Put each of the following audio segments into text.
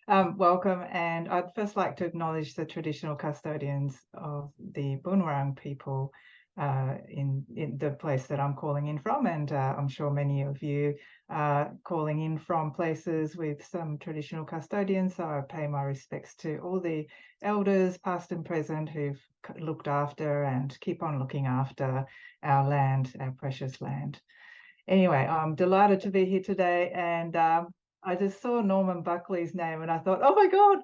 Welcome, and I'd first like to acknowledge the traditional custodians of the Bunurong people in the place that I'm calling in from, and I'm sure many of you are calling in from places with some traditional custodians. So I pay my respects to all the elders, past and present, who've looked after and keep on looking after our land, our precious land. Anyway, I'm delighted to be here today, and I just saw Norman Buckley's name and I thought, oh my God.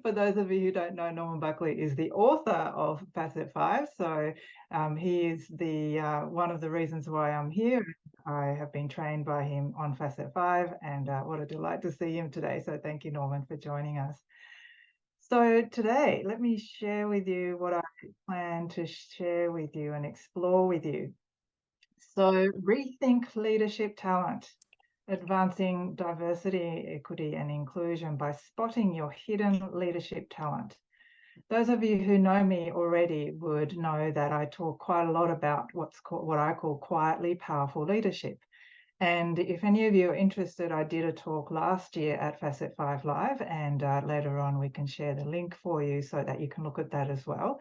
For those of you who don't know, Norman Buckley is the author of Facet 5. So he is the one of the reasons why I'm here. I have been trained by him on Facet 5, and what a delight to see him today. So thank you, Norman, for joining us. So today, let me share with you what I plan to share with you and explore with you. So rethink leadership talent, advancing diversity, equity, and inclusion by spotting your hidden leadership talent. Those of you who know me already would know that I talk quite a lot about what I call quietly powerful leadership. And if any of you are interested, I did a talk last year at Facet 5 Live, and later on we can share the link for you so that you can look at that as well.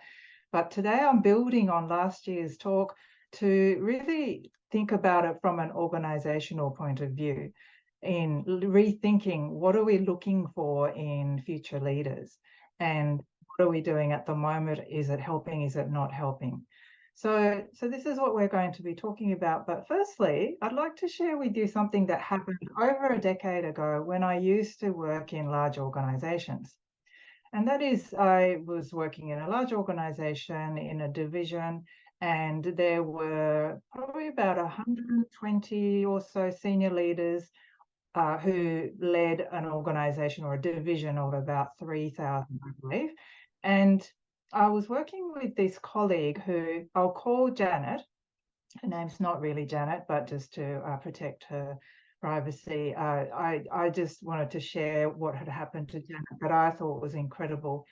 But today I'm building on last year's talk to really think about it from an organizational point of view, in rethinking what are we looking for in future leaders, and what are we doing at the moment? Is it helping? Is it not helping? So this is what we're going to be talking about. But firstly, I'd like to share with you something that happened over a decade ago when I used to work in large organizations. And that is, I was working in a large organization in a division, and there were probably about 120 or so senior leaders who led an organization or a division of about 3,000, I believe. And I was working with this colleague who I'll call Janet. Her name's not really Janet, but just to protect her privacy, I just wanted to share what had happened to Janet that I thought was incredible.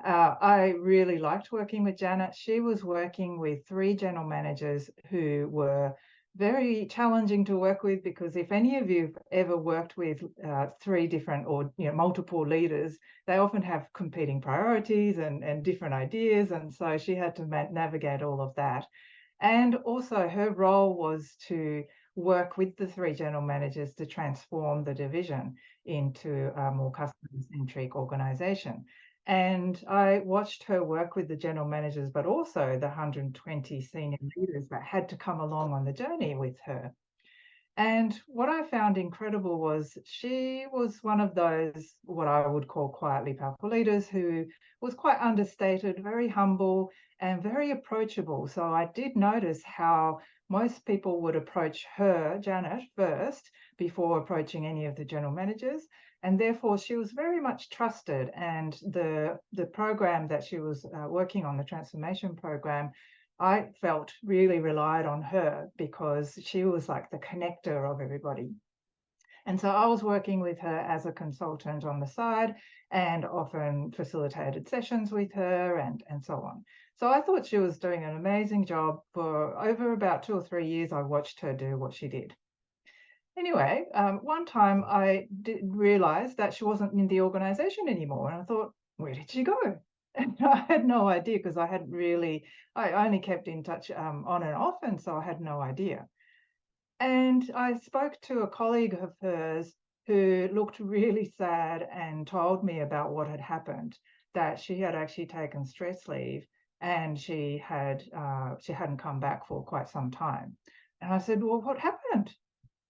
I really liked working with Janet. She was working with 3 general managers who were very challenging to work with, because if any of you've ever worked with 3 different or multiple leaders, they often have competing priorities and different ideas, and so she had to navigate all of that. And also her role was to work with the 3 general managers to transform the division into a more customer-centric organization. And I watched her work with the general managers, but also the 120 senior leaders that had to come along on the journey with her. And what I found incredible was she was one of those, what I would call quietly powerful leaders, who was quite understated, very humble, and very approachable. So I did notice how most people would approach her, Janet, first before approaching any of the general managers. And therefore, she was very much trusted. And the program that she was working on, the transformation program, I felt really relied on her because she was like the connector of everybody. And so I was working with her as a consultant on the side and often facilitated sessions with her and so on. So I thought she was doing an amazing job. For over about 2 or 3 years, I watched her do what she did. Anyway, one time I did realize that she wasn't in the organization anymore. And I thought, where did she go? And I had no idea, because I only kept in touch on and off. And so I had no idea. And I spoke to a colleague of hers who looked really sad and told me about what had happened, that she had actually taken stress leave, and she hadn't come back for quite some time. And I said, well, what happened?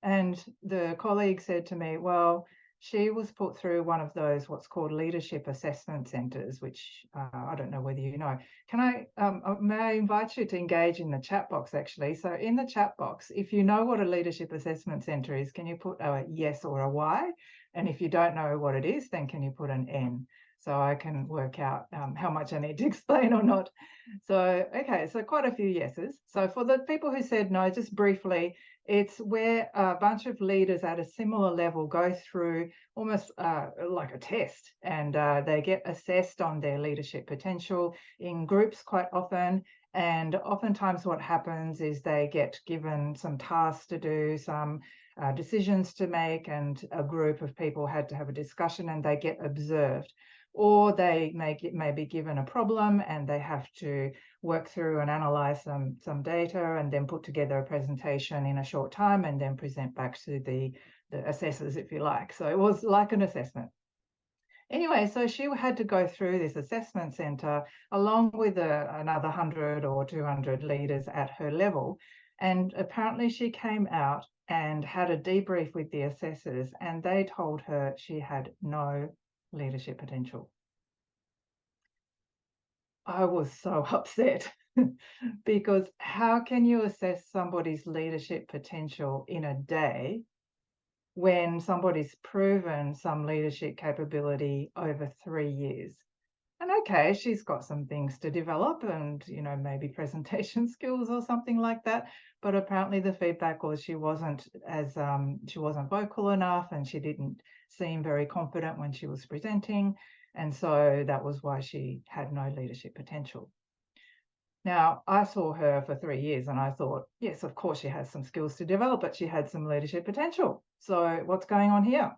And the colleague said to me, well, she was put through one of those what's called leadership assessment centres, which I don't know whether you know. May I invite you to engage in the chat box, actually? So in the chat box, if you know what a leadership assessment centre is, can you put a yes or a Y? And if you don't know what it is, then can you put an N? So I can work out how much I need to explain or not. So, okay, so quite a few yeses. So for the people who said no, just briefly, it's where a bunch of leaders at a similar level go through almost like a test, and they get assessed on their leadership potential in groups quite often. And oftentimes what happens is they get given some tasks to do, some decisions to make, and a group of people had to have a discussion and they get observed. Or they may be given a problem and they have to work through and analyze some data and then put together a presentation in a short time and then present back to the assessors, if you like. So it was like an assessment. Anyway, so she had to go through this assessment centre along with another 100 or 200 leaders at her level. And apparently she came out and had a debrief with the assessors, and they told her she had no leadership potential. I was so upset because how can you assess somebody's leadership potential in a day when somebody's proven some leadership capability over 3 years? And okay, she's got some things to develop and, maybe presentation skills or something like that. But apparently the feedback was she wasn't vocal enough and she didn't seem very confident when she was presenting. And so that was why she had no leadership potential. Now, I saw her for 3 years and I thought, yes, of course she has some skills to develop, but she had some leadership potential. So what's going on here?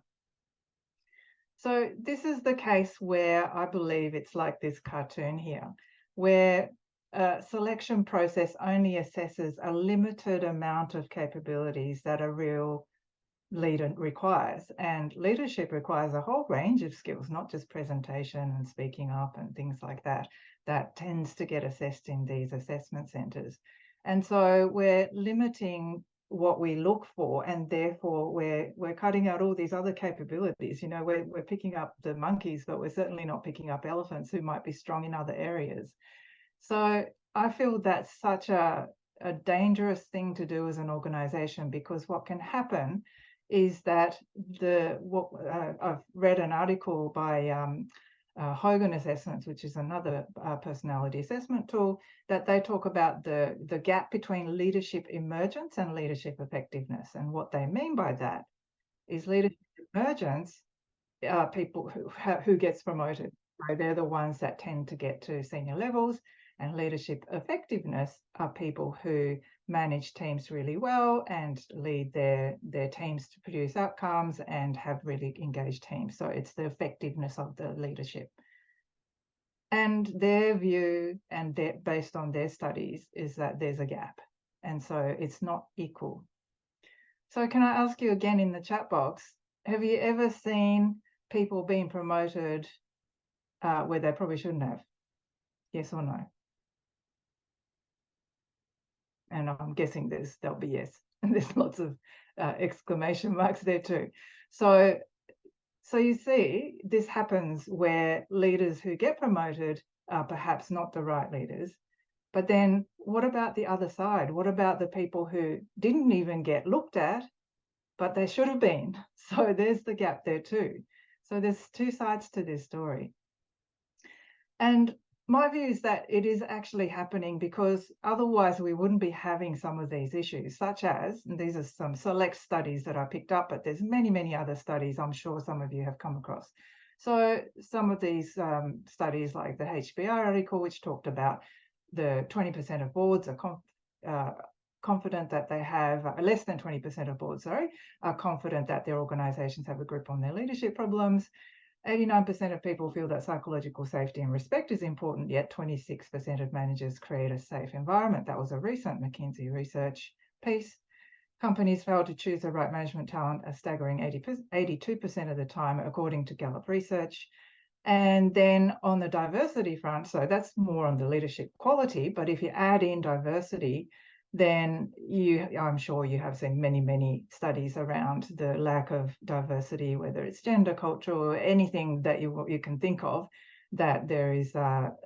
So this is the case where I believe it's like this cartoon here, where a selection process only assesses a limited amount of capabilities that a real leader requires. And leadership requires a whole range of skills, not just presentation and speaking up and things like that, that tends to get assessed in these assessment centres. And so we're limiting what we look for, and therefore we're cutting out all these other capabilities. We're picking up the monkeys, but we're certainly not picking up elephants who might be strong in other areas. So I feel that's such a dangerous thing to do as an organization, because what can happen is that I've read an article by Hogan Assessments, which is another personality assessment tool, that they talk about the gap between leadership emergence and leadership effectiveness. And what they mean by that is leadership emergence are people who gets promoted. So they're the ones that tend to get to senior levels, and leadership effectiveness are people who manage teams really well and lead their teams to produce outcomes and have really engaged teams. So it's the effectiveness of the leadership. And their view, and based on their studies, is that there's a gap. And so it's not equal. So can I ask you again in the chat box, have you ever seen people being promoted where they probably shouldn't have? Yes or no? And I'm guessing there'll be yes. And there's lots of exclamation marks there too. So you see, this happens where leaders who get promoted are perhaps not the right leaders. But then what about the other side? What about the people who didn't even get looked at, but they should have been? So there's the gap there too. So there's two sides to this story. And my view is that it is actually happening because otherwise we wouldn't be having some of these issues, such as, and these are some select studies that I picked up, but there's many, many other studies I'm sure some of you have come across. So some of these studies, like the HBR article, which talked about the 20% of boards are confident that they have, less than 20% of boards, are confident that their organizations have a grip on their leadership problems. 89% of people feel that psychological safety and respect is important, yet 26% of managers create a safe environment. That was a recent McKinsey research piece. Companies fail to choose the right management talent a staggering 82% of the time, according to Gallup research. And then on the diversity front, so that's more on the leadership quality, but if you add in diversity, then I'm sure you have seen many, many studies around the lack of diversity, whether it's gender, culture, or anything that you can think of, that there is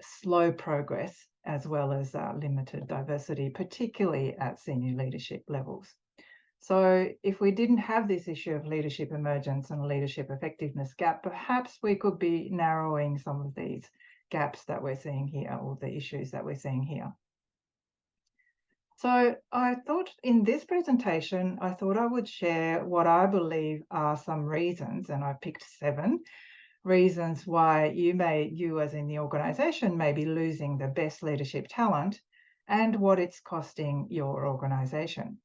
slow progress as well as limited diversity, particularly at senior leadership levels. So if we didn't have this issue of leadership emergence and leadership effectiveness gap, perhaps we could be narrowing some of these gaps that we're seeing here, or the issues that we're seeing here. So I thought in this presentation, I thought I would share what I believe are some reasons, and I picked 7 reasons why you as in the organization may be losing the best leadership talent and what it's costing your organization.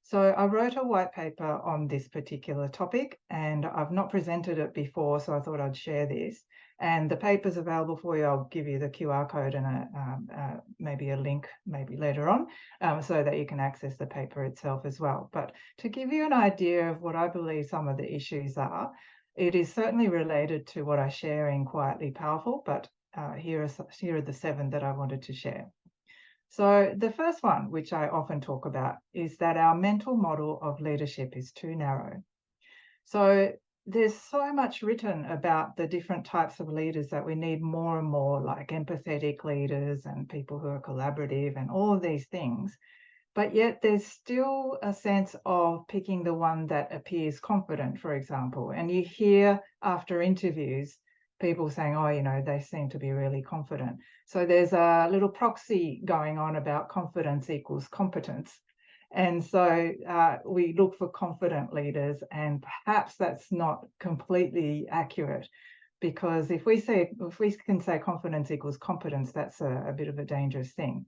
So I wrote a white paper on this particular topic, and I've not presented it before, so I thought I'd share this. And the paper's available for you. I'll give you the QR code and maybe a link maybe later on, so that you can access the paper itself as well. But to give you an idea of what I believe some of the issues are, it is certainly related to what I share in Quietly Powerful, but here are the 7 that I wanted to share. So the first one, which I often talk about, is that our mental model of leadership is too narrow. So there's so much written about the different types of leaders that we need more and more, like empathetic leaders and people who are collaborative and all of these things. But yet there's still a sense of picking the one that appears confident, for example. And you hear after interviews, people saying, oh, you know, they seem to be really confident. So there's a little proxy going on about confidence equals competence. And so we look for confident leaders, and perhaps that's not completely accurate, because if we can say confidence equals competence, that's a bit of a dangerous thing.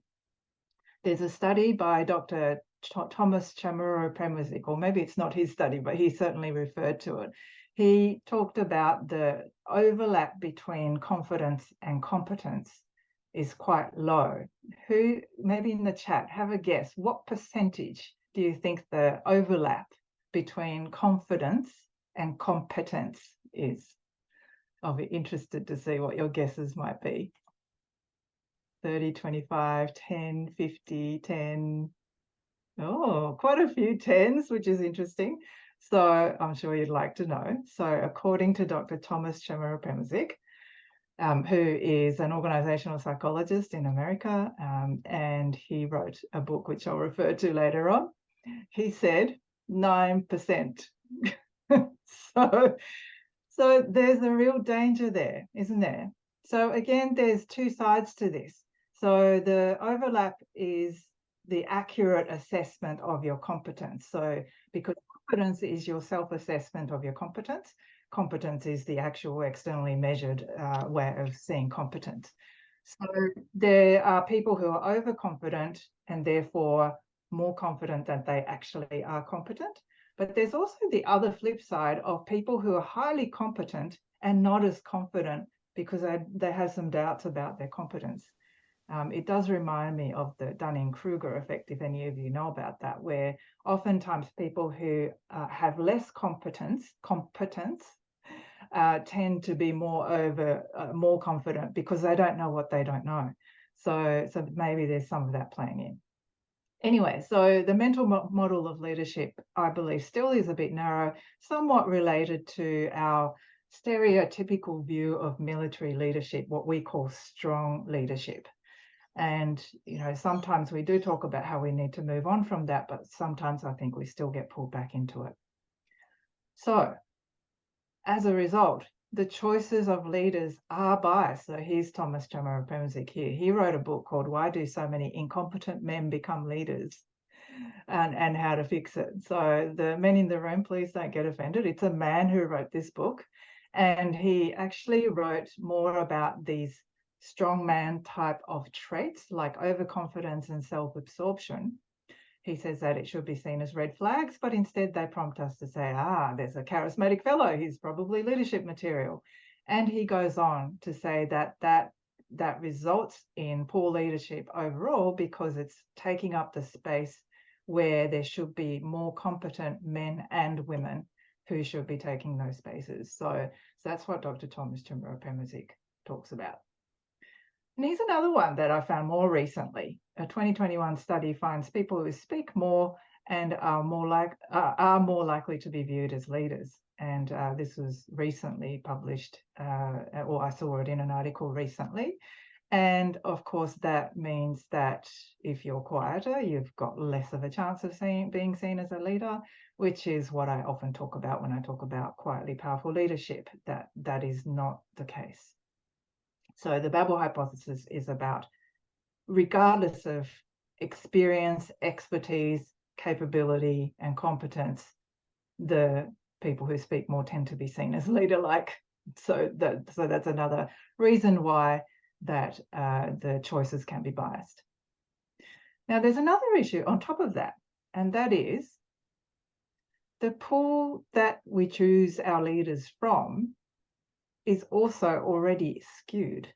There's a study by Dr. Thomas Chamorro Premosic, or maybe it's not his study, but he certainly referred to it. He talked about the overlap between confidence and competence is quite low. Who, maybe in the chat, have a guess. What percentage do you think the overlap between confidence and competence is? I'll be interested to see what your guesses might be. 30, 25, 10, 50, 10. Oh, quite a few 10s, which is interesting. So I'm sure you'd like to know. So according to Dr. Thomas Chamorro Premosic, who is an organizational psychologist in America, and he wrote a book which I'll refer to later on. He said 9%. So there's a real danger there, isn't there? So again, there's 2 sides to this. So the overlap is the accurate assessment of your competence. So because competence is your self-assessment of your competence, competence is the actual externally measured way of seeing competence. So there are people who are overconfident and therefore more confident that they actually are competent. But there's also the other flip side of people who are highly competent and not as confident because they have some doubts about their competence. It does remind me of the Dunning-Kruger effect, if any of you know about that, where oftentimes people who have less competence tend to be more confident because they don't know what they don't know. So maybe there's some of that playing in. Anyway, so the mental model of leadership, I believe, still is a bit narrow, somewhat related to our stereotypical view of military leadership, what we call strong leadership. And, you know, sometimes we do talk about how we need to move on from that, but sometimes I think we still get pulled back into it. So as a result, the choices of leaders are biased. So here's Thomas Chamorro Premosic here. He wrote a book called Why Do So Many Incompetent Men Become Leaders? And how to fix it. So the men in the room, please don't get offended. It's a man who wrote this book, and he actually wrote more about these strongman type of traits like overconfidence and self-absorption. He says that it should be seen as red flags, but instead they prompt us to say, there's a charismatic fellow, he's probably leadership material. And he goes on to say that results in poor leadership overall because it's taking up the space where there should be more competent men and women who should be taking those spaces. So that's what Dr. Thomas Chamorro Premosic talks about. And here's another one that I found more recently. A 2021 study finds people who speak more and are more likely to be viewed as leaders. And this was recently published, or I saw it in an article recently. And of course, that means that if you're quieter, you've got less of a chance of being seen as a leader, which is what I often talk about when I talk about quietly powerful leadership, that is not the case. So the Babel hypothesis is about, regardless of experience, expertise, capability, and competence, the people who speak more tend to be seen as leader-like. So that's another reason why that the choices can be biased. Now, there's another issue on top of that, and that is the pool that we choose our leaders from is also already skewed.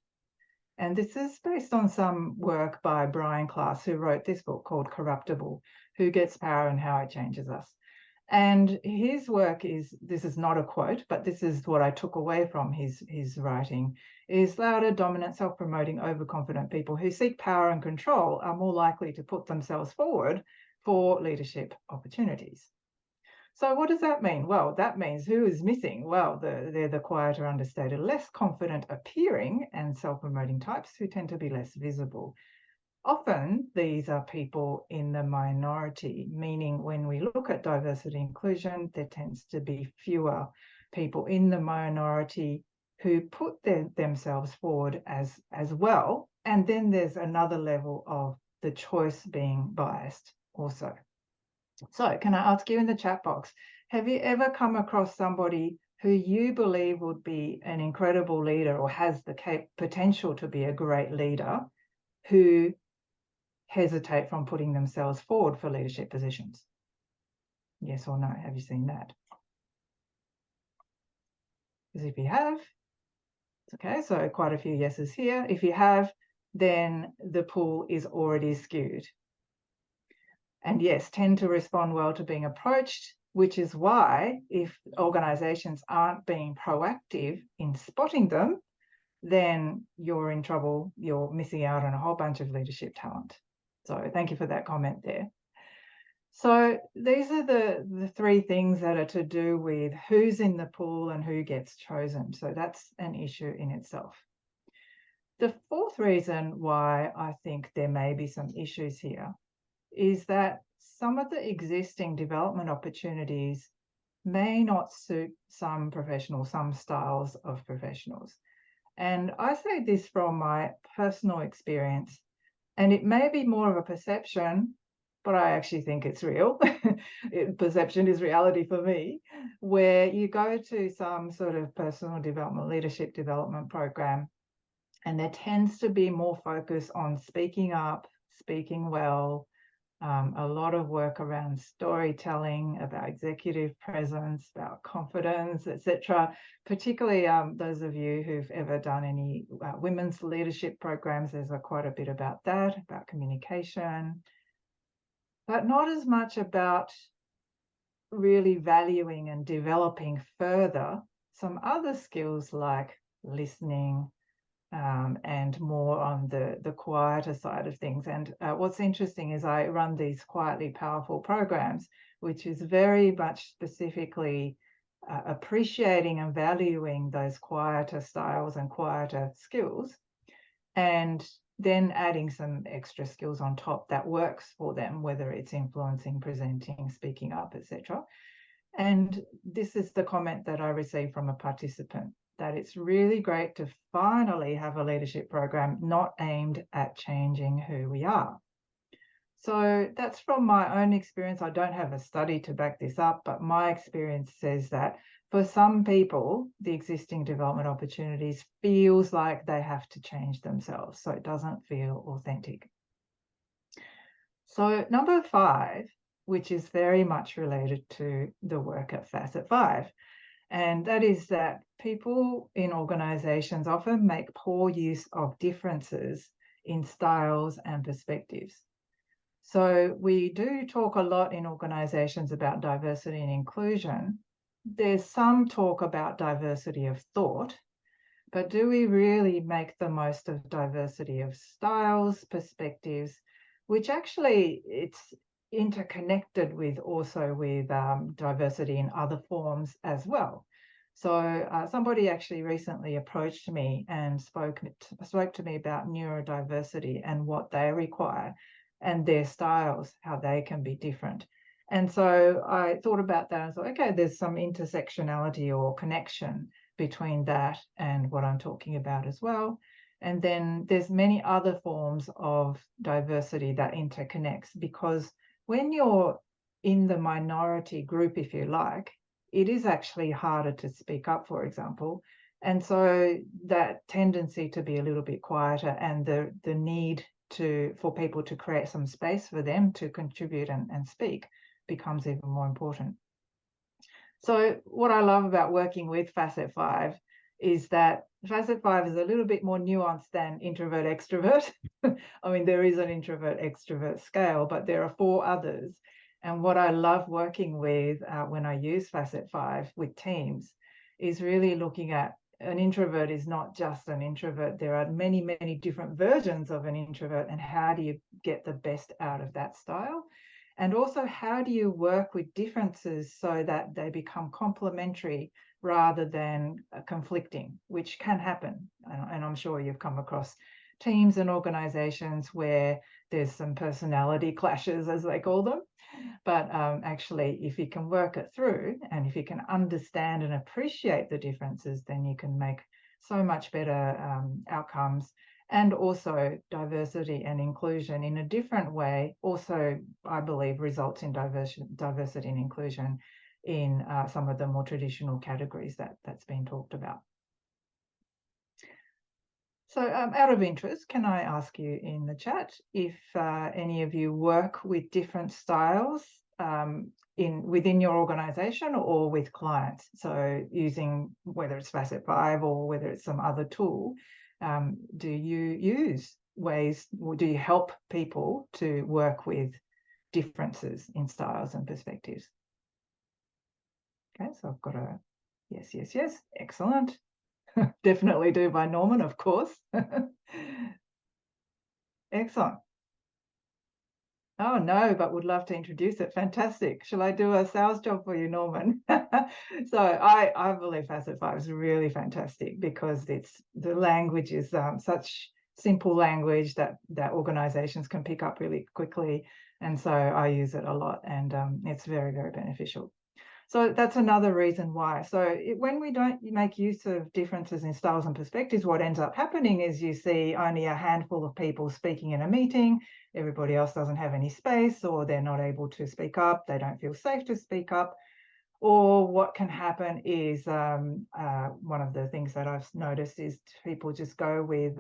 And this is based on some work by Brian Klaas, who wrote this book called Corruptible, Who Gets Power and How It Changes Us. And his work is, this is not a quote, but this is what I took away from his writing, is louder, dominant, self-promoting, overconfident people who seek power and control are more likely to put themselves forward for leadership opportunities. So what does that mean? Well, that means who is missing? Well, they're the quieter, understated, less confident appearing and self-promoting types who tend to be less visible. Often these are people in the minority, meaning when we look at diversity and inclusion, there tends to be fewer people in the minority who put themselves forward as well. And then there's another level of the choice being biased also. So can I ask you in the chat box, have you ever come across somebody who you believe would be an incredible leader or has the potential to be a great leader who hesitate from putting themselves forward for leadership positions? Yes or no? Have you seen that? Because if you have, it's okay. So quite a few yeses here. If you have, then the pool is already skewed. And yes, tend to respond well to being approached, which is why if organizations aren't being proactive in spotting them, then you're in trouble. You're missing out on a whole bunch of leadership talent. So thank you for that comment there. So these are the three things that are to do with who's in the pool and who gets chosen. So that's an issue in itself. The fourth reason why I think there may be some issues here is that some of the existing development opportunities may not suit some professionals, some styles of professionals. And I say this from my personal experience, and it may be more of a perception, but I actually think it's real. Perception is reality for me, where you go to some sort of personal development, leadership development program, and there tends to be more focus on speaking up, speaking well, a lot of work around storytelling, about executive presence, about confidence, etc. Particularly those of you who've ever done any women's leadership programs, there's quite a bit about that, about communication, but not as much about really valuing and developing further some other skills like listening, and more on the quieter side of things. And what's interesting is I run these quietly powerful programs, which is very much specifically appreciating and valuing those quieter styles and quieter skills, and then adding some extra skills on top that works for them, whether it's influencing, presenting, speaking up, etc. And this is the comment that I received from a participant, that it's really great to finally have a leadership program not aimed at changing who we are. So that's from my own experience. I don't have a study to back this up, but my experience says that for some people, the existing development opportunities feels like they have to change themselves, so it doesn't feel authentic. So number 5, which is very much related to the work at Facet 5, and that is that people in organizations often make poor use of differences in styles and perspectives. So we do talk a lot in organizations about diversity and inclusion. There's some talk about diversity of thought, but do we really make the most of diversity of styles, perspectives, which actually it's interconnected with also with diversity in other forms as well. So somebody actually recently approached me and spoke to me about neurodiversity and what they require and their styles, how they can be different. And so I thought about that and thought, okay, there's some intersectionality or connection between that and what I'm talking about as well. And then there's many other forms of diversity that interconnects, because when you're in the minority group, if you like, it is actually harder to speak up, for example. And so that tendency to be a little bit quieter and the need for people to create some space for them to contribute and speak becomes even more important. So what I love about working with Facet 5 is that Facet 5 is a little bit more nuanced than introvert extrovert. I mean, there is an introvert extrovert scale, but there are 4 others. And what I love working with when I use Facet 5 with teams is really looking at an introvert is not just an introvert. There are many, many different versions of an introvert, and how do you get the best out of that style? And also, how do you work with differences so that they become complementary rather than conflicting, which can happen. And I'm sure you've come across teams and organizations where there's some personality clashes, as they call them. But actually, if you can work it through and if you can understand and appreciate the differences, then you can make so much better outcomes. And also diversity and inclusion in a different way also, I believe, results in diversity and inclusion in some of the more traditional categories that's been talked about. So out of interest, can I ask you in the chat if any of you work with different styles within your organization or with clients? So using whether it's Facet 5 or whether it's some other tool, do you use ways, or do you help people to work with differences in styles and perspectives? Okay, so I've got a yes, yes, yes. Excellent. Definitely do by Norman, of course. Excellent. Oh, no, but would love to introduce it. Fantastic. Shall I do a sales job for you, Norman? So I believe Facet 5 is really fantastic because the language is such simple language that organizations can pick up really quickly. And so I use it a lot, and it's very, very beneficial. So that's another reason why. So when we don't make use of differences in styles and perspectives, what ends up happening is you see only a handful of people speaking in a meeting. Everybody else doesn't have any space, or they're not able to speak up. They don't feel safe to speak up. Or what can happen is one of the things that I've noticed is people just go with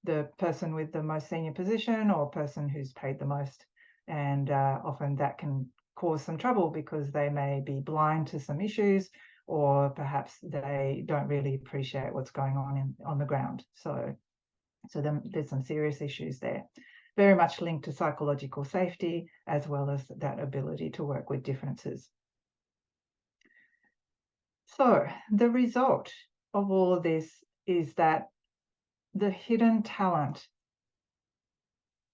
the person with the most senior position or person who's paid the most. And often that can cause some trouble because they may be blind to some issues, or perhaps they don't really appreciate what's going on the ground. So there's some serious issues there, very much linked to psychological safety as well as that ability to work with differences. So the result of all of this is that the hidden talent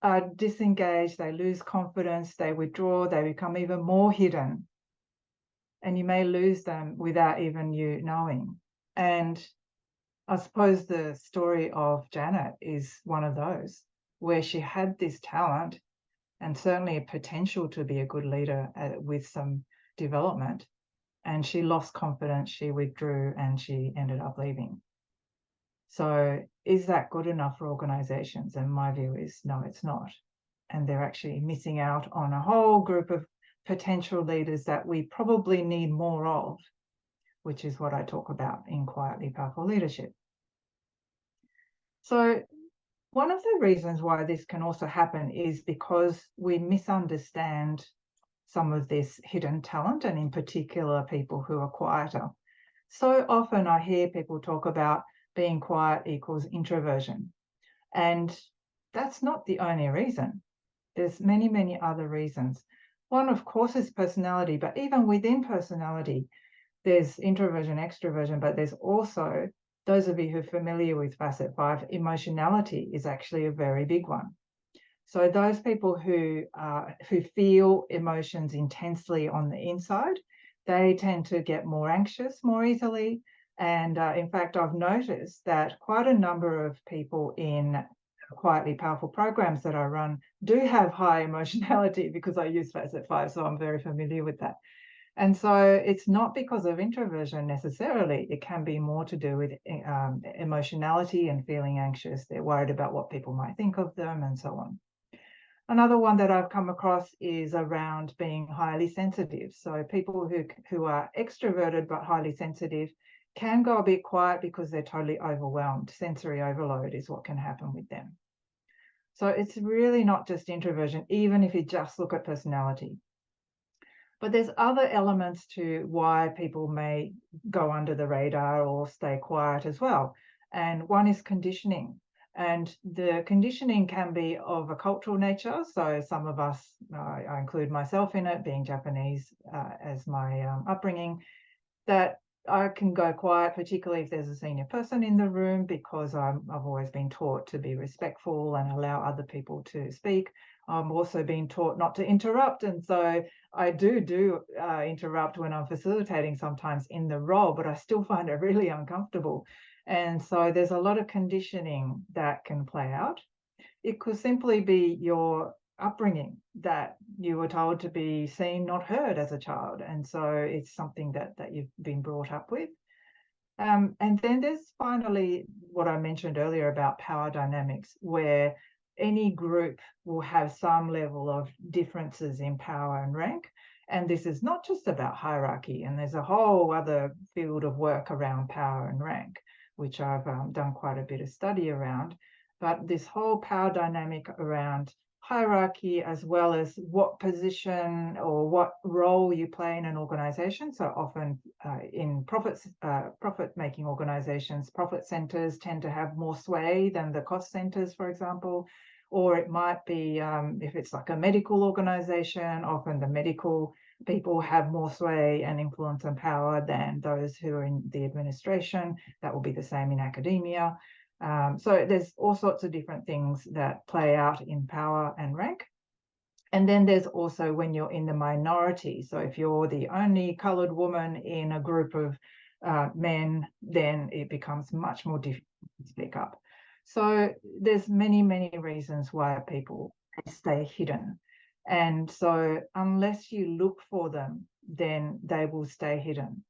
are disengaged, they lose confidence, they withdraw, they become even more hidden. And you may lose them without even you knowing. And I suppose the story of Janet is one of those, where she had this talent and certainly a potential to be a good leader with some development. And she lost confidence, she withdrew, and she ended up leaving. So is that good enough for organizations? And my view is no, it's not. And they're actually missing out on a whole group of potential leaders that we probably need more of, which is what I talk about in Quietly Powerful Leadership. So one of the reasons why this can also happen is because we misunderstand some of this hidden talent, and in particular, people who are quieter. So often I hear people talk about being quiet equals introversion. And that's not the only reason. There's many, many other reasons. One, of course, is personality, but even within personality, there's introversion, extroversion, but there's also, those of you who are familiar with Facet 5, emotionality is actually a very big one. So those people who feel emotions intensely on the inside, they tend to get more anxious more easily. And in fact, I've noticed that quite a number of people in Quietly Powerful programs that I run do have high emotionality because I use Facet 5, so I'm very familiar with that. And so it's not because of introversion necessarily. It can be more to do with emotionality and feeling anxious. They're worried about what people might think of them and so on. Another one that I've come across is around being highly sensitive. So people who are extroverted but highly sensitive can go a bit quiet because they're totally overwhelmed. Sensory overload is what can happen with them. So it's really not just introversion, even if you just look at personality. But there's other elements to why people may go under the radar or stay quiet as well. And one is conditioning. And the conditioning can be of a cultural nature. So some of us, I include myself in it, being Japanese as my upbringing, that I can go quiet, particularly if there's a senior person in the room, because I've always been taught to be respectful and allow other people to speak. I'm also being taught not to interrupt. And so I do interrupt when I'm facilitating sometimes in the role, but I still find it really uncomfortable. And so there's a lot of conditioning that can play out. It could simply be your upbringing, that you were told to be seen, not heard as a child. And so it's something that you've been brought up with. And then there's finally what I mentioned earlier about power dynamics, where any group will have some level of differences in power and rank. And this is not just about hierarchy, and there's a whole other field of work around power and rank, which I've done quite a bit of study around. But this whole power dynamic around hierarchy, as well as what position or what role you play in an organization. So often in profit-making organizations, profit centers tend to have more sway than the cost centers, for example. Or it might be, if it's like a medical organization, often the medical people have more sway and influence and power than those who are in the administration. That will be the same in academia. So there's all sorts of different things that play out in power and rank. And then there's also when you're in the minority. So if you're the only coloured woman in a group of men, then it becomes much more difficult to speak up. So there's many, many reasons why people stay hidden. And so unless you look for them, then they will stay hidden.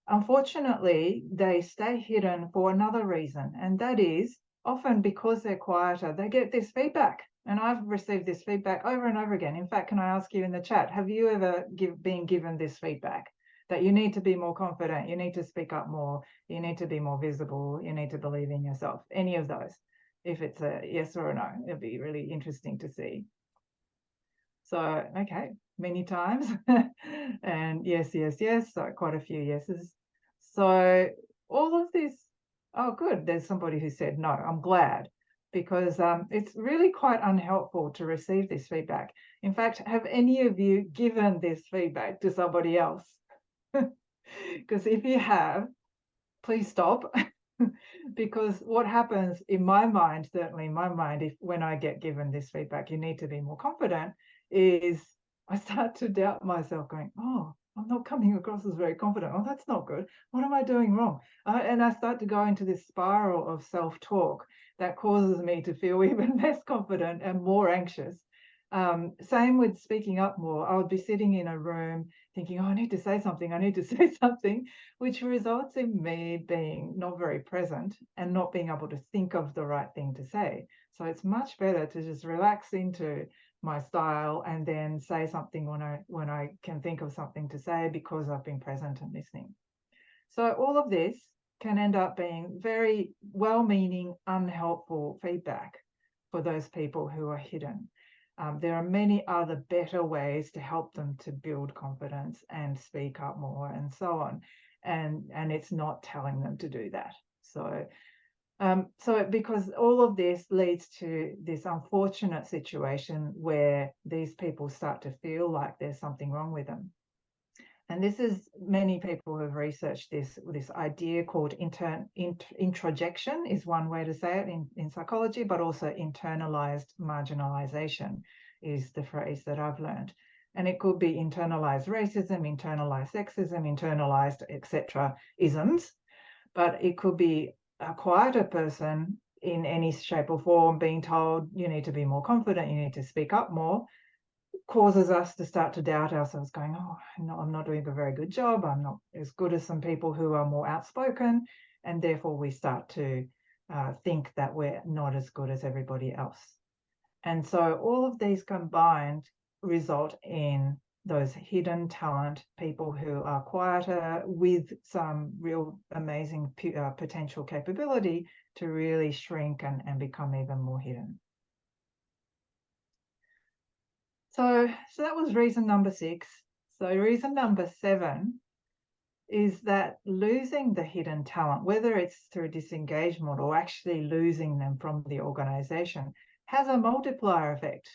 Unfortunately, they stay hidden for another reason, and that is often because they're quieter, they get this feedback. And I've received this feedback over and over again. In fact, can I ask you in the chat, have you ever been given this feedback? That you need to be more confident, you need to speak up more, you need to be more visible, you need to believe in yourself. Any of those? If it's a yes or a no, it'd be really interesting to see. So, okay, many times. And yes, so quite a few yeses. So all of this, oh good, there's somebody who said no. I'm glad, because it's really quite unhelpful to receive this feedback. In fact, have any of you given this feedback to somebody else? Because if you have, please stop. Because what happens in my mind, certainly in my mind, if when I get given this feedback, you need to be more confident, is I start to doubt myself, going, oh, I'm not coming across as very confident. Oh, that's not good. What am I doing wrong? And I start to go into this spiral of self-talk that causes me to feel even less confident and more anxious. Same with speaking up more. I would be sitting in a room thinking, oh, I need to say something, I need to say something, which results in me being not very present and not being able to think of the right thing to say. So it's much better to just relax into my style and then say something when I can think of something to say, because I've been present and listening. So all of this can end up being very well-meaning, unhelpful feedback for those people who are hidden. There are many other better ways to help them to build confidence and speak up more and so on. And it's not telling them to do that. So because all of this leads to this unfortunate situation where these people start to feel like there's something wrong with them. And this is, many people have researched this idea called introjection is one way to say it in psychology, but also internalized marginalization is the phrase that I've learned. And it could be internalized racism, internalized sexism, internalized etc. isms, but it could be a quieter person in any shape or form being told you need to be more confident, you need to speak up more, causes us to start to doubt ourselves, going, oh, no, I'm not doing a very good job, I'm not as good as some people who are more outspoken, and therefore we start to think that we're not as good as everybody else. And so all of these combined result in those hidden talent, people who are quieter with some real amazing potential capability to really shrink and become even more hidden. So that was reason number 6. So reason number 7 is that losing the hidden talent, whether it's through disengagement or actually losing them from the organization, has a multiplier effect.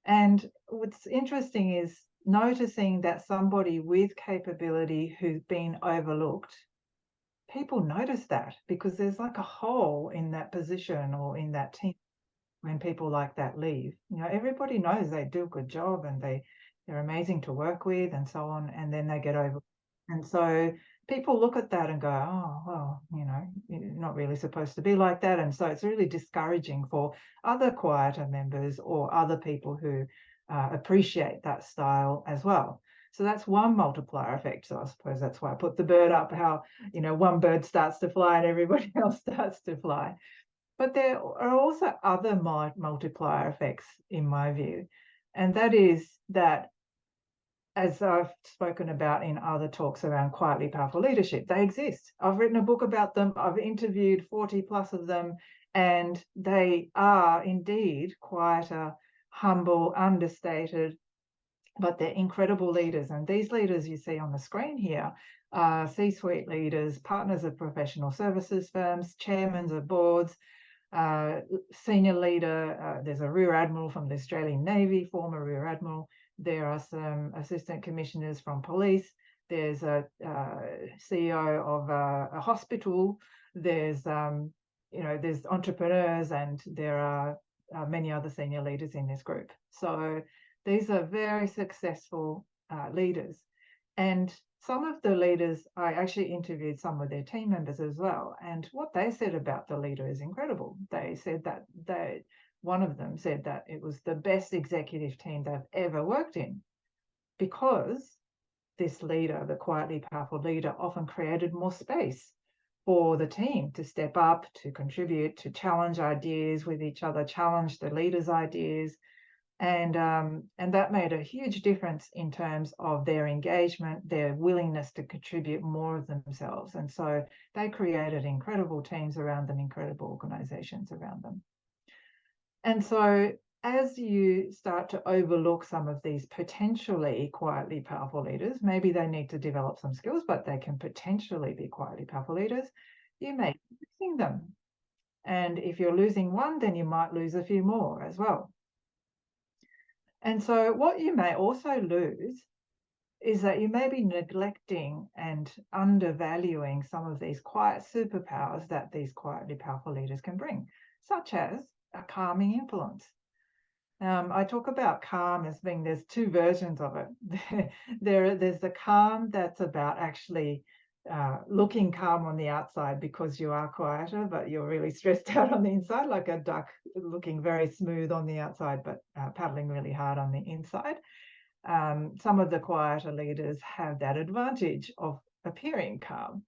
And what's interesting is noticing that somebody with capability who's been overlooked, people notice that because there's like a hole in that position or in that team when people like that leave. Everybody knows they do a good job and they're amazing to work with and so on, and then they get over. And so people look at that and go, oh, well, you're not really supposed to be like that. And so it's really discouraging for other quieter members or other people who appreciate that style as well. So that's one multiplier effect. So I suppose that's why I put the bird up, how, one bird starts to fly and everybody else starts to fly. But there are also other multiplier effects, in my view, and that is that, as I've spoken about in other talks around quietly powerful leadership, they exist. I've written a book about them. I've interviewed 40 plus of them, and they are indeed quieter, humble, understated, but they're incredible leaders. And these leaders you see on the screen here are C-suite leaders, partners of professional services firms, chairmen of boards, senior leader. There's a Rear Admiral from the Australian Navy, former Rear Admiral. There are some assistant commissioners from police. There's a CEO of a hospital. There's there's entrepreneurs, and there are many other senior leaders in this group. So these are very successful leaders. And some of the leaders, I actually interviewed some of their team members as well. And what they said about the leader is incredible. They said that one of them said that it was the best executive team they've ever worked in, because this leader, the quietly powerful leader, often created more space for the team to step up, to contribute, to challenge ideas with each other, challenge the leader's ideas. And that made a huge difference in terms of their engagement, their willingness to contribute more of themselves. And so they created incredible teams around them, incredible organizations around them. And so as you start to overlook some of these potentially quietly powerful leaders, maybe they need to develop some skills, but they can potentially be quietly powerful leaders, you may be losing them. And if you're losing one, then you might lose a few more as well. And so what you may also lose is that you may be neglecting and undervaluing some of these quiet superpowers that these quietly powerful leaders can bring, such as a calming influence. I talk about calm as being, there's two versions of it. There's the calm that's about actually looking calm on the outside because you are quieter, but you're really stressed out on the inside, like a duck looking very smooth on the outside, but paddling really hard on the inside. Some of the quieter leaders have that advantage of appearing calm.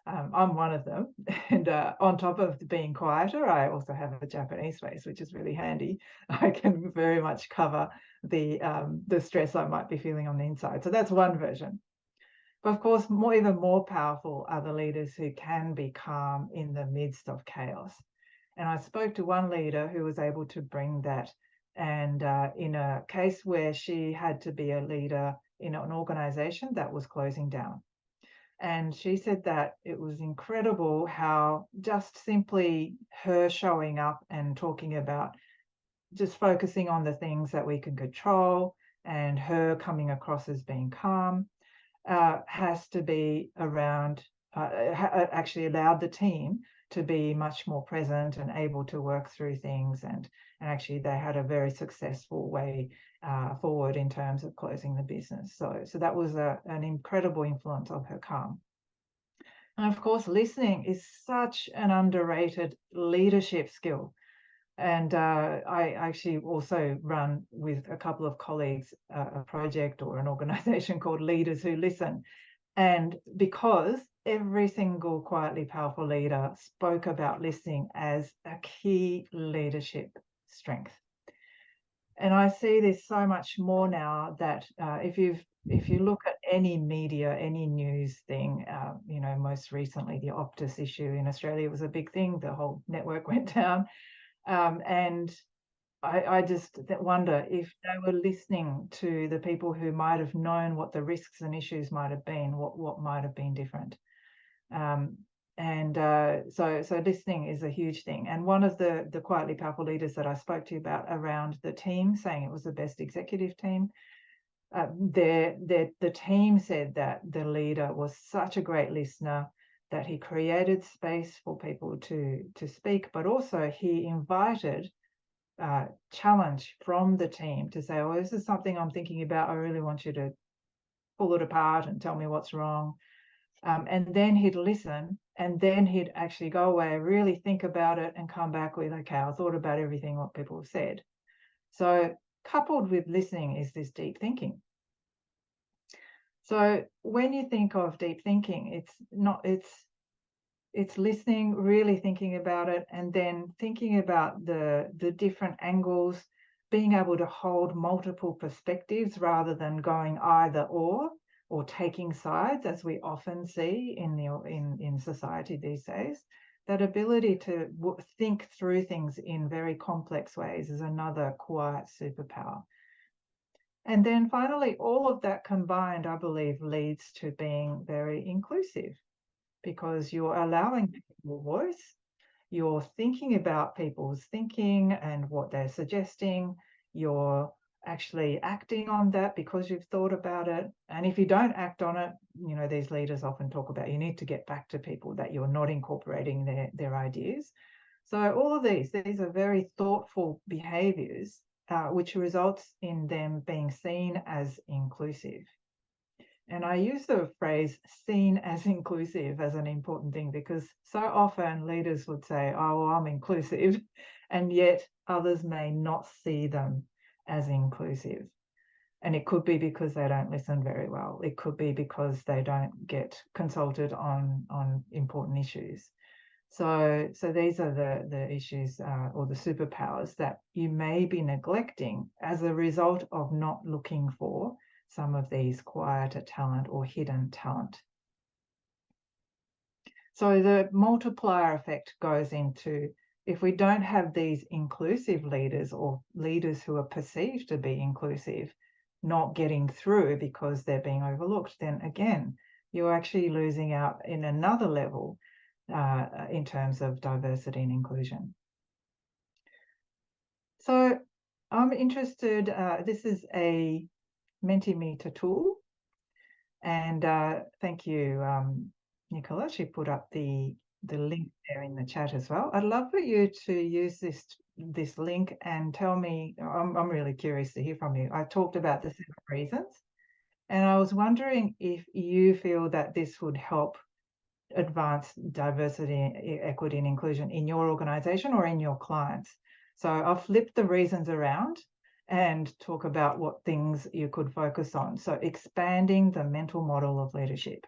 I'm one of them. And on top of being quieter, I also have a Japanese face, which is really handy. I can very much cover the stress I might be feeling on the inside. So that's one version. But of course, even more powerful are the leaders who can be calm in the midst of chaos. And I spoke to one leader who was able to bring that. And in a case where she had to be a leader in an organization that was closing down. And she said that it was incredible how just simply her showing up and talking about just focusing on the things that we can control and her coming across as being calm has to be around, actually allowed the team to be much more present and able to work through things. And actually they had a very successful way forward in terms of closing the business. So that was an incredible influence of her calm. And of course, listening is such an underrated leadership skill. And I actually also run with a couple of colleagues a project or an organization called Leaders Who Listen. And because every single quietly powerful leader spoke about listening as a key leadership strength. And I see this so much more now that if you look at any media, any news thing, most recently the Optus issue in Australia was a big thing. The whole network went down. And I just wonder if they were listening to the people who might have known what the risks and issues might have been, what might have been different. So listening is a huge thing. And one of the quietly powerful leaders that I spoke to you about around the team, saying it was the best executive team, the team said that the leader was such a great listener, that he created space for people to speak, but also he invited challenge from the team to say, oh, this is something I'm thinking about. I really want you to pull it apart and tell me what's wrong. And then he'd listen, and then he'd actually go away, really think about it, and come back with, okay, I thought about everything what people have said. So coupled with listening is this deep thinking. So when you think of deep thinking, it's listening, really thinking about it, and then thinking about the different angles, being able to hold multiple perspectives rather than going either or taking sides, as we often see in society these days. That ability to think through things in very complex ways is another quiet superpower. And then finally, all of that combined, I believe, leads to being very inclusive, because you're allowing people a voice, you're thinking about people's thinking and what they're suggesting, you're actually acting on that because you've thought about it. And if you don't act on it, these leaders often talk about you need to get back to people that you're not incorporating their ideas. So all of these are very thoughtful behaviors, which results in them being seen as inclusive. And I use the phrase seen as inclusive as an important thing, because so often leaders would say, oh, well, I'm inclusive, and yet others may not see them as inclusive. And it could be because they don't listen very well. It could be because they don't get consulted on important issues. So these are the issues or the superpowers that you may be neglecting as a result of not looking for some of these quieter talent or hidden talent. So the multiplier effect goes into, if we don't have these inclusive leaders or leaders who are perceived to be inclusive not getting through because they're being overlooked, then again, you're actually losing out in another level in terms of diversity and inclusion. So I'm interested, this is a Mentimeter tool, and thank you, Nicola. She put up the link there in the chat as well. I'd love for you to use this link and tell me, I'm really curious to hear from you. I talked about the 7 reasons, and I was wondering if you feel that this would help advance diversity, equity, and inclusion in your organization or in your clients. So I'll flip the reasons around and talk about what things you could focus on. So expanding the mental model of leadership,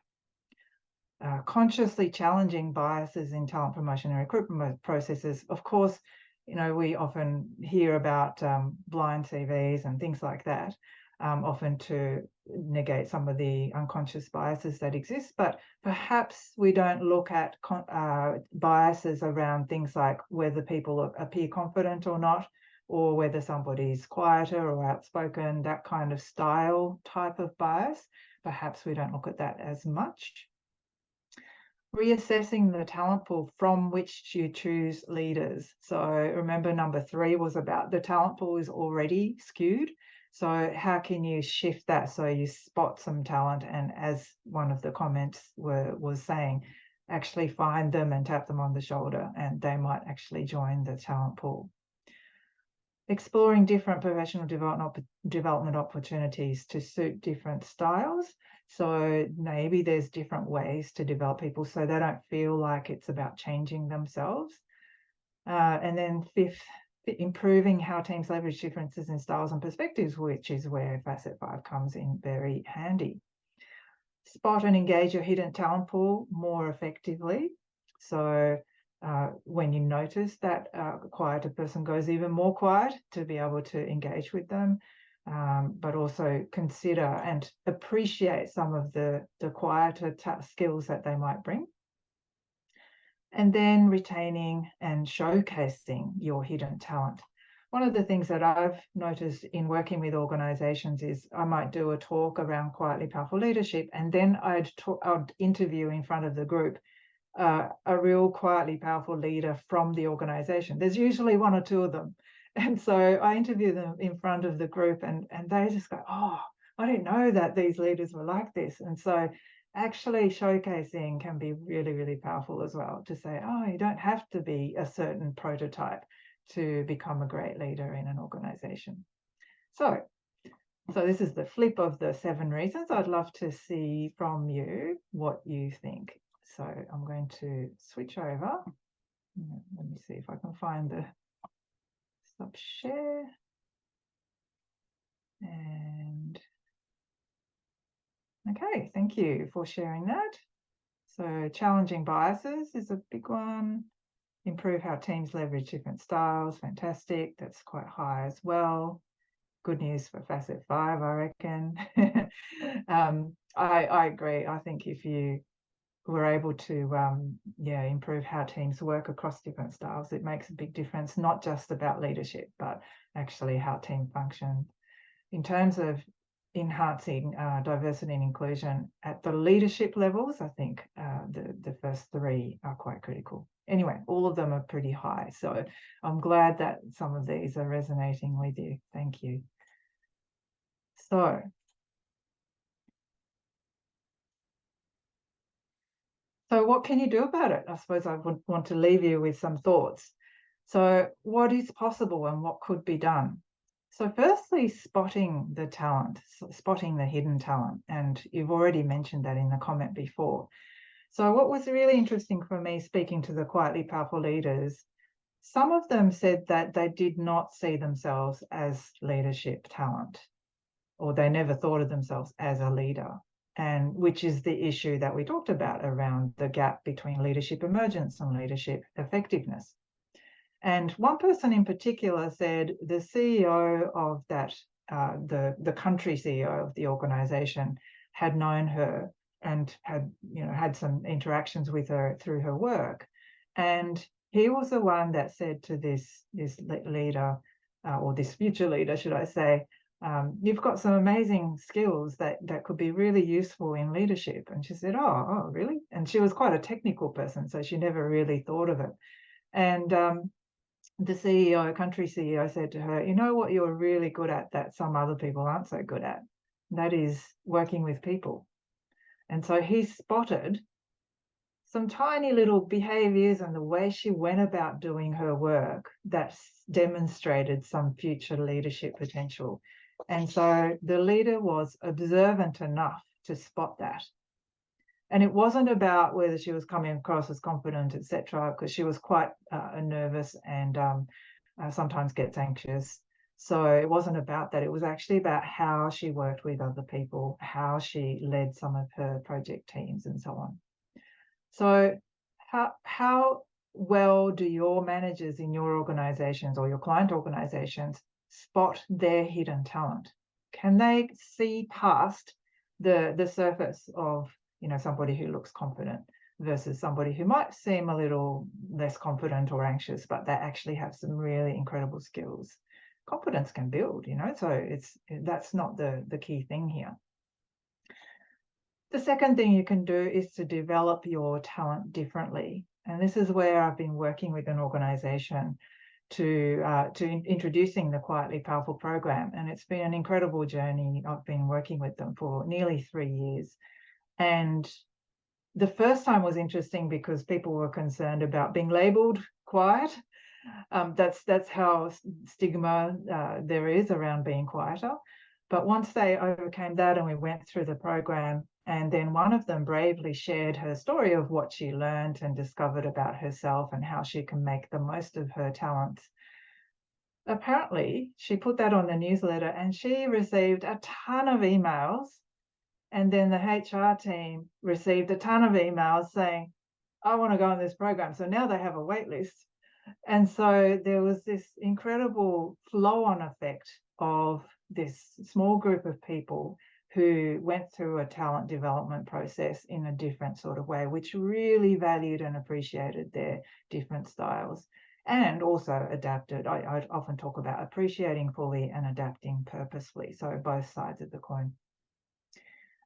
consciously challenging biases in talent promotion and recruitment processes. Of course, we often hear about blind CVs and things like that, often to negate some of the unconscious biases that exist, but perhaps we don't look at biases around things like whether people appear confident or not, or whether somebody's quieter or outspoken, that kind of style type of bias. Perhaps we don't look at that as much. Reassessing the talent pool from which you choose leaders. So remember, number 3 was about the talent pool is already skewed. So how can you shift that so you spot some talent, and as one of the comments was saying, actually find them and tap them on the shoulder, and they might actually join the talent pool. Exploring different professional development opportunities to suit different styles. So maybe there's different ways to develop people so they don't feel like it's about changing themselves. And then 5th, improving how teams leverage differences in styles and perspectives, which is where Facet 5 comes in very handy. Spot and engage your hidden talent pool more effectively. So when you notice that a quieter person goes even more quiet, to be able to engage with them, but also consider and appreciate some of the quieter skills that they might bring. And then retaining and showcasing your hidden talent. one of the things that I've noticed in working with organizations is I might do a talk around quietly powerful leadership, and then I'd interview in front of the group a real quietly powerful leader from the organization. There's usually one or two of them. And so I interview them in front of the group, and they just go, oh, I didn't know that these leaders were like this. And so actually showcasing can be really, really powerful as well, to say, oh, you don't have to be a certain prototype to become a great leader in an organization. So this is the flip of the 7 reasons. I'd love to see from you what you think. So I'm going to switch over. Let me see if I can find the stop share. And okay, thank you for sharing that. So challenging biases is a big one. Improve how teams leverage different styles. Fantastic. That's quite high as well. Good news for facet 5, I reckon. I agree. I think if you were able to improve how teams work across different styles, it makes a big difference, not just about leadership, but actually how team function. In terms of enhancing diversity and inclusion at the leadership levels, I think the first 3 are quite critical. Anyway, all of them are pretty high. So I'm glad that some of these are resonating with you. Thank you. So what can you do about it? I suppose I would want to leave you with some thoughts. So what is possible and what could be done? So firstly, spotting the talent, spotting the hidden talent. And you've already mentioned that in the comment before. So what was really interesting for me speaking to the quietly powerful leaders, some of them said that they did not see themselves as leadership talent, or they never thought of themselves as a leader, and which is the issue that we talked about around the gap between leadership emergence and leadership effectiveness. And one person in particular said the CEO of that, the country CEO of the organization, had known her and had some interactions with her through her work. And he was the one that said to this leader, or this future leader, should I say, you've got some amazing skills that could be really useful in leadership. And she said, oh, really? And she was quite a technical person, so she never really thought of it. And the CEO, country CEO, said to her, you know what you're really good at that some other people aren't so good at? That is working with people. And so he spotted some tiny little behaviors and the way she went about doing her work that demonstrated some future leadership potential. And so the leader was observant enough to spot that. And it wasn't about whether she was coming across as confident, etc., because she was quite nervous and sometimes gets anxious. So it wasn't about that. It was actually about how she worked with other people, how she led some of her project teams and so on. So how well do your managers in your organizations or your client organizations spot their hidden talent? Can they see past the surface of somebody who looks confident versus somebody who might seem a little less confident or anxious, but they actually have some really incredible skills? Confidence can build, so that's not the key thing here. The second thing you can do is to develop your talent differently. And this is where I've been working with an organization to introducing the Quietly Powerful program. And it's been an incredible journey. I've been working with them for nearly 3 years. And the first time was interesting because people were concerned about being labeled quiet. That's how stigma there is around being quieter. But once they overcame that and we went through the program, and then one of them bravely shared her story of what she learned and discovered about herself and how she can make the most of her talents. Apparently, she put that on the newsletter and she received a ton of emails. And then the HR team received a ton of emails saying, I want to go on this program. So now they have a wait list. And so there was this incredible flow-on effect of this small group of people who went through a talent development process in a different sort of way, which really valued and appreciated their different styles. and also adapted. I often talk about appreciating fully and adapting purposefully, so both sides of the coin.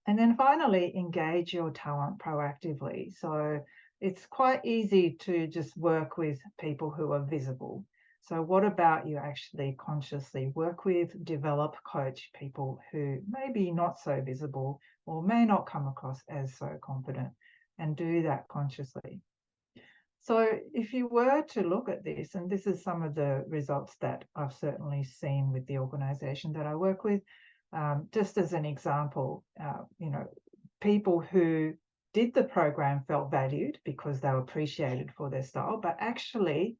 And then finally, engage your talent proactively. So it's quite easy to just work with people who are visible. So what about you actually consciously work with, develop, coach people who may be not so visible or may not come across as so confident, and do that consciously. So if you were to look at this, and this is some of the results that I've certainly seen with the organisation that I work with, just as an example, people who did the program felt valued because they were appreciated for their style, but actually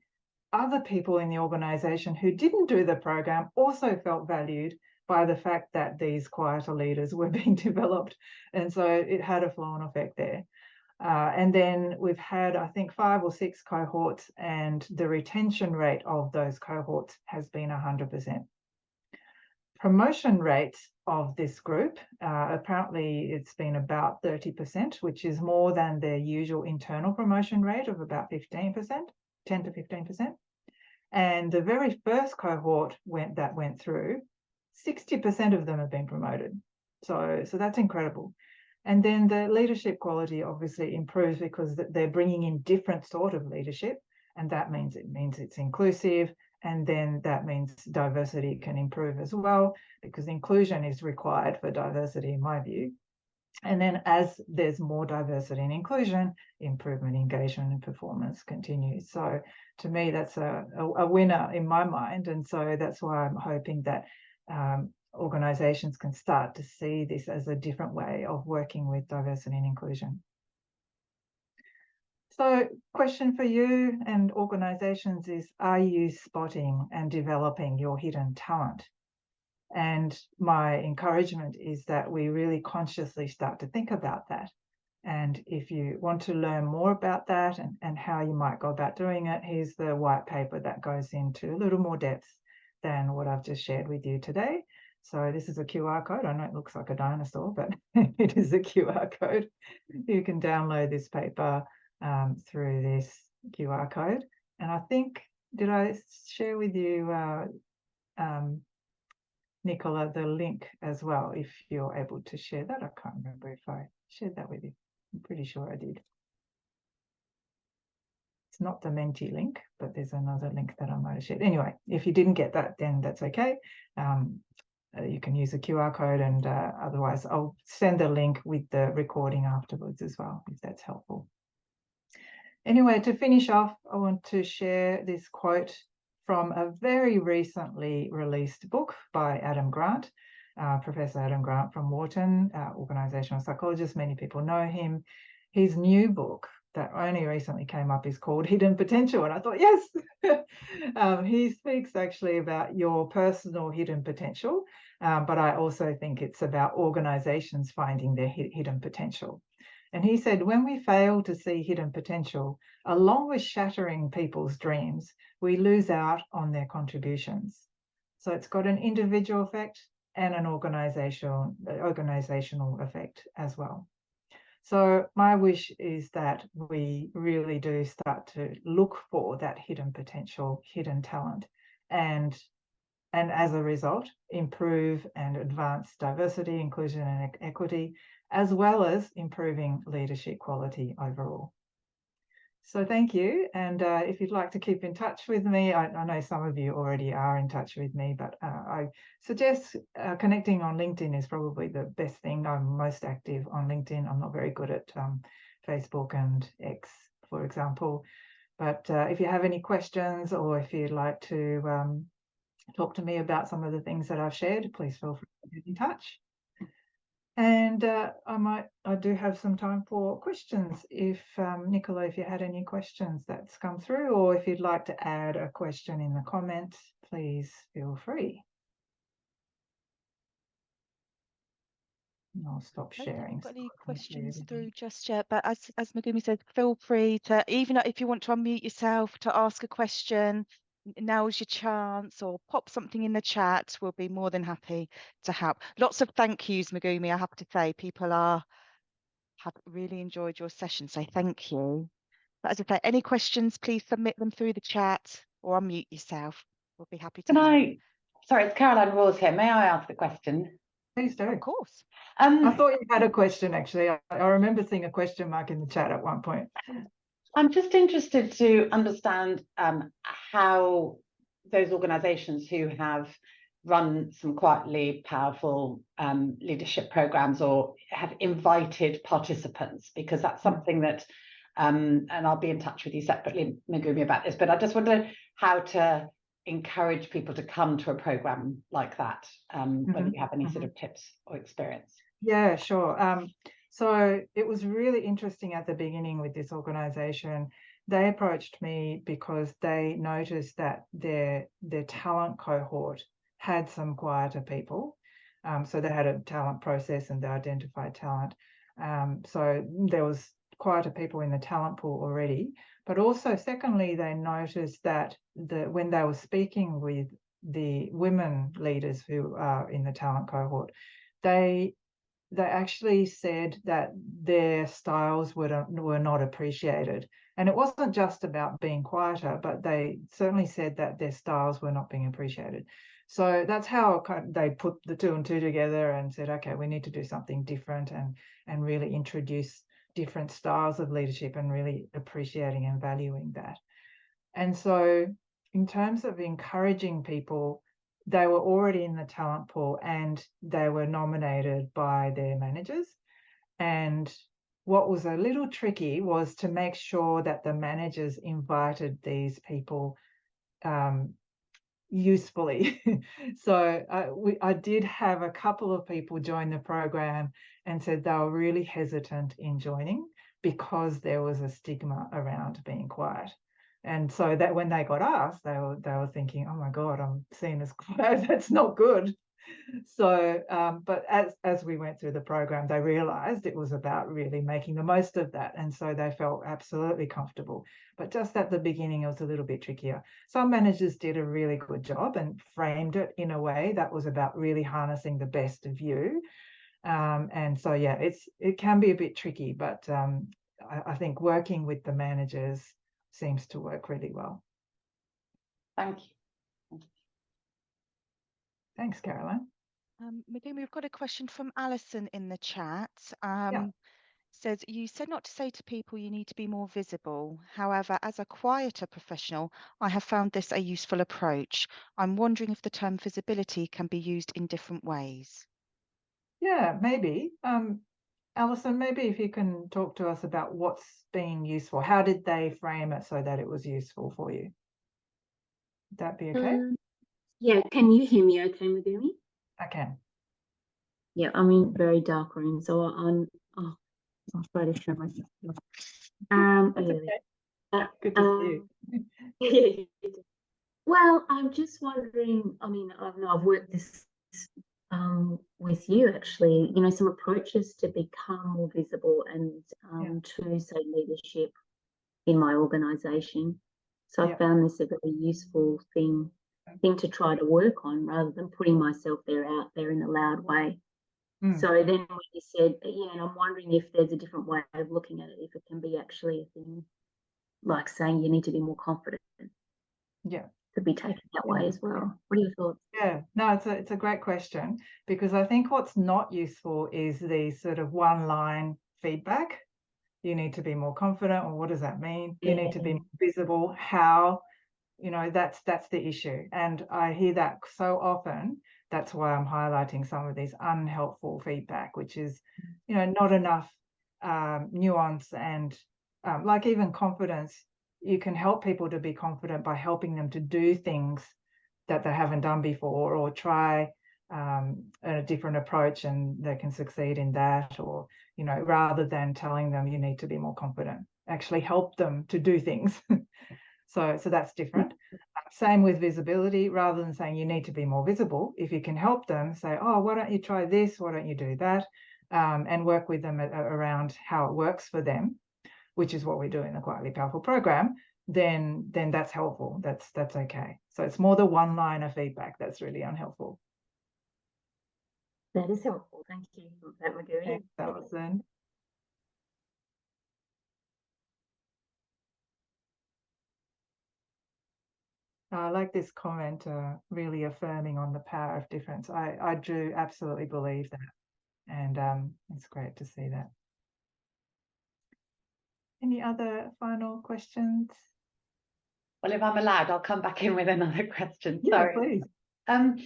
other people in the organisation who didn't do the program also felt valued by the fact that these quieter leaders were being developed. And so it had a flow-on effect there. And then we've had, I think, 5 or 6 cohorts, and the retention rate of those cohorts has been 100%. Promotion rates of this group, apparently it's been about 30%, which is more than their usual internal promotion rate of about 15%, 10 to 15%. And the very first cohort that went through, 60% of them have been promoted. So that's incredible. And then the leadership quality obviously improves because they're bringing in different sort of leadership, and that means it's inclusive, and then that means diversity can improve as well, because inclusion is required for diversity in my view. And then as there's more diversity and inclusion, improvement, engagement and performance continues. So to me, that's a winner in my mind. And so that's why I'm hoping that organisations can start to see this as a different way of working with diversity and inclusion. So question for you and organisations is, are you spotting and developing your hidden talent? And my encouragement is that we really consciously start to think about that. And if you want to learn more about that and how you might go about doing it, here's the white paper that goes into a little more depth than what I've just shared with you today. So this is a QR code. I know it looks like a dinosaur, but it is a QR code. You can download this paper through this QR code. And I think, did I share with you, Nicola, the link as well, if you're able to share that? I can't remember if I shared that with you. I'm pretty sure I did. It's not the Menti link, but there's another link that I might have shared. Anyway, if you didn't get that, then that's okay. You can use the QR code, and otherwise I'll send a link with the recording afterwards as well, if that's helpful. Anyway, to finish off, I want to share this quote from a very recently released book by Adam Grant, Professor Adam Grant from Wharton, organisational psychologist. Many people know him. His new book that only recently came up is called Hidden Potential. And I thought, yes, he speaks actually about your personal hidden potential, but I also think it's about organisations finding their hidden potential. And he said, when we fail to see hidden potential, along with shattering people's dreams, we lose out on their contributions. So it's got an individual effect and an organizational effect as well. So my wish is that we really do start to look for that hidden potential, hidden talent, and as a result, improve and advance diversity, inclusion and equity, as well as improving leadership quality overall. So thank you. And if you'd like to keep in touch with me, I know some of you already are in touch with me, but I suggest connecting on LinkedIn is probably the best thing. I'm most active on LinkedIn. I'm not very good at Facebook and X, for example. But if you have any questions, or if you'd like to talk to me about some of the things that I've shared, please feel free to get in touch. And I do have some time for questions. If Nicola, if you had any questions that's come through, or if you'd like to add a question in the comments, please feel free. I'll stop sharing. I haven't got any questions through just yet, but as Megumi said, feel free to, even if you want to unmute yourself to ask a question, now's your chance, or pop something in the chat. We'll be more than happy to help. Lots of thank yous, Megumi. I have to say, people have really enjoyed your session, so thank you. But as I say, any questions, please submit them through the chat. or unmute yourself. We'll be happy to Can help. Sorry, it's Caroline Rawls here. May I ask the question? Please do. Of course. I thought you had a question, actually. I remember seeing a question mark in the chat at one point. I'm just interested to understand how those organisations who have run some quietly powerful leadership programs or have invited participants, because that's something that, and I'll be in touch with you separately, Megumi, about this, but I just wonder how to encourage people to come to a program like that, whether you have any sort of tips or experience. Yeah, sure. So it was really interesting at the beginning with this organisation. They approached me because they noticed that their talent cohort had some quieter people. So they had a talent process and they identified talent. So there was quieter people in the talent pool already. But also, secondly, they noticed that when they were speaking with the women leaders who are in the talent cohort, they actually said that their styles were not appreciated. And it wasn't just about being quieter, but they certainly said that their styles were not being appreciated. So that's how they put the two and two together and said, okay, we need to do something different and really introduce different styles of leadership and really appreciating and valuing that. And so in terms of encouraging people, they were already in the talent pool and they were nominated by their managers. And what was a little tricky was to make sure that the managers invited these people usefully. So I did have a couple of people join the program and said they were really hesitant in joining because there was a stigma around being quiet. And so that when they got asked, they were thinking, oh my God, I'm seen as quiet. That's not good. So, but as we went through the program, they realised it was about really making the most of that. And so they felt absolutely comfortable. But just at the beginning, it was a little bit trickier. Some managers did a really good job and framed it in a way that was about really harnessing the best of you. And so, yeah, it can be a bit tricky, but I think working with the managers seems to work really well. Thank you. Thanks, Caroline. Megumi, we've got a question from Alison in the chat. Yeah. Says, you said not to say to people you need to be more visible. However, as a quieter professional, I have found this a useful approach. I'm wondering if the term visibility can be used in different ways. Yeah, maybe. Alison, maybe if you can talk to us about what's been useful. How did they frame it so that it was useful for you? Would that be okay? Yeah, can you hear me okay, Megumi? I can. Yeah, I'm in a very dark room, so I'm afraid to show myself. That's okay. Good to see you. Well, I'm just wondering, I mean, I've worked this with you actually, you know, some approaches to become more visible and to say leadership in my organisation. So I found this a very useful thing to try to work on rather than putting myself out there in a loud way. So then when you said, yeah, and I'm wondering if there's a different way of looking at it, if it can be actually a thing like saying you need to be more confident. Yeah. Could be taken that way as well. What are your thoughts? Yeah, no, it's a great question, because I think what's not useful is the sort of one-line feedback. You need to be more confident, or what does that mean? You need to be more visible. How? You know, that's the issue. And I hear that so often. That's why I'm highlighting some of these unhelpful feedback, which is, you know, not enough nuance and like even confidence. You can help people to be confident by helping them to do things that they haven't done before, or try a different approach and they can succeed in that, or, you know, rather than telling them you need to be more confident, actually help them to do things. So that's different. Same with visibility. Rather than saying you need to be more visible, if you can help them, say, oh, why don't you try this? Why don't you do that? And work with them around how it works for them, which is what we do in the Quietly Powerful program, then that's helpful. That's okay. So it's more the one-liner feedback that's really unhelpful. That is helpful. Thank you for that, Megumi. Thanks, Alison. I like this comment, really affirming on the power of difference. I do absolutely believe that, and it's great to see that. Any other final questions? Well, if I'm allowed, I'll come back in with another question. Yeah, Sorry. please.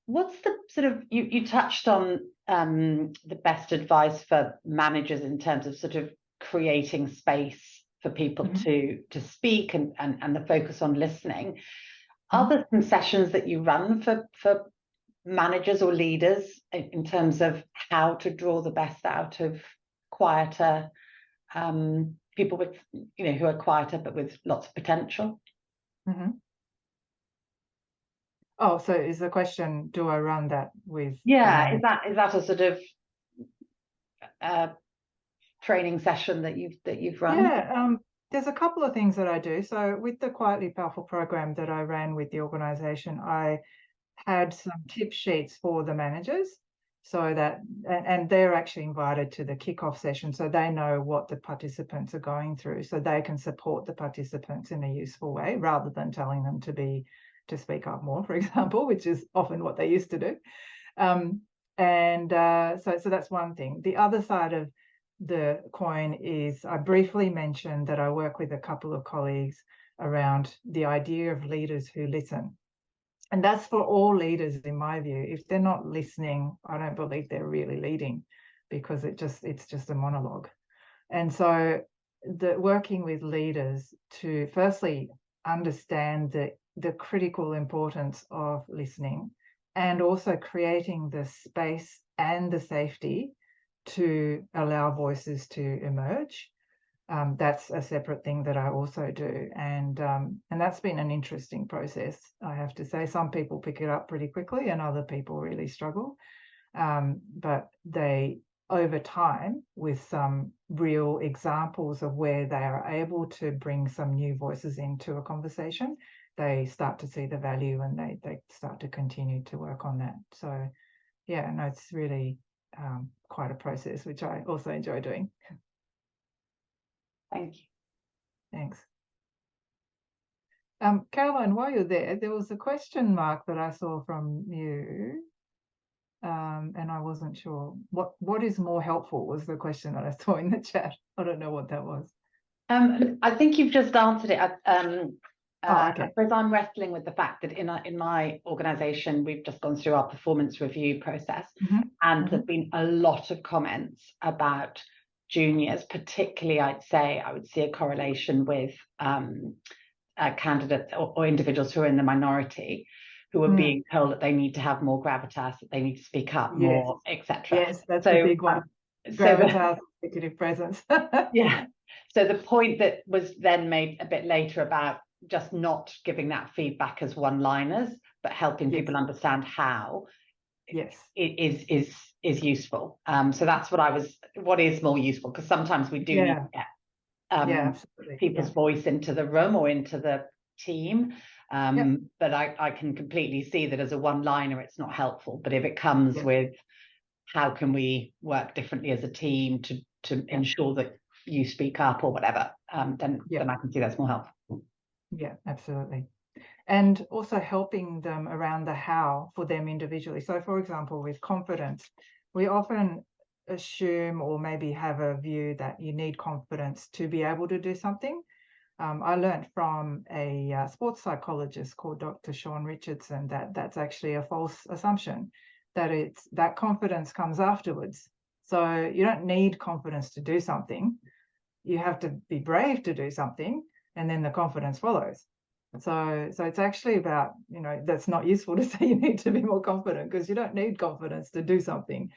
What's the sort of, you touched on the best advice for managers in terms of sort of creating space for people to speak and the focus on listening. Are there some sessions that you run for managers or leaders in terms of how to draw the best out of quieter people with, who are quieter but with lots of potential? Oh, so is the question, do I run that with? Yeah, is that a sort of training session that you've run? Yeah, there's a couple of things that I do. So with the Quietly Powerful program that I ran with the organization, I had some tip sheets for the managers, so that, and they're actually invited to the kickoff session, so they know what the participants are going through, so they can support the participants in a useful way rather than telling them to speak up more, for example, which is often what they used to do. So that's one thing. The other side of the coin is, I briefly mentioned that I work with a couple of colleagues around the idea of leaders who listen. And that's for all leaders, in my view. If they're not listening, I don't believe they're really leading, because it's just a monologue. And so working with leaders to firstly understand the critical importance of listening, and also creating the space and the safety to allow voices to emerge. That's a separate thing that I also do, and that's been an interesting process, I have to say. Some people pick it up pretty quickly and other people really struggle, but they, over time, with some real examples of where they are able to bring some new voices into a conversation, they start to see the value, and they start to continue to work on that. So yeah, no, it's really quite a process, which I also enjoy doing. Thank you. Thanks. Caroline, while you're there was a question mark that I saw from you, and I wasn't sure. What is more helpful was the question that I saw in the chat. I don't know what that was. I think you've just answered it. Okay. I suppose I'm wrestling with the fact that in my organisation, we've just gone through our performance review process, and there've been a lot of comments about juniors, particularly. I would see a correlation with candidates or individuals who are in the minority, who are being told that they need to have more gravitas, that they need to speak up more, etc. Yes, that's a big one. Gravitas, executive presence. Yeah. So the point that was then made a bit later about just not giving that feedback as one-liners, but helping people understand how it is useful. So that's what is more useful, because sometimes we do need to get people's voice into the room or into the team. But I can completely see that as a one-liner, it's not helpful. But if it comes with how can we work differently as a team to ensure that you speak up or whatever, then I can see that's more helpful. Yeah, absolutely. And also helping them around the how for them individually. So for example, with confidence, we often assume or maybe have a view that you need confidence to be able to do something. I learned from a sports psychologist called Dr. Sean Richardson that that's actually a false assumption, that confidence comes afterwards. So you don't need confidence to do something. You have to be brave to do something, and then the confidence follows. So it's actually about, that's not useful to say you need to be more confident, because you don't need confidence to do something.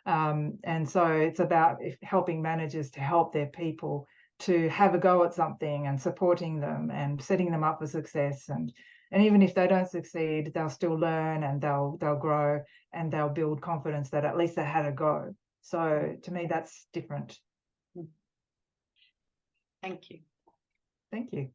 And so it's about helping managers to help their people to have a go at something, and supporting them and setting them up for success. And even if they don't succeed, they'll still learn, and they'll grow, and they'll build confidence that at least they had a go. So to me, that's different. Thank you. Thank you.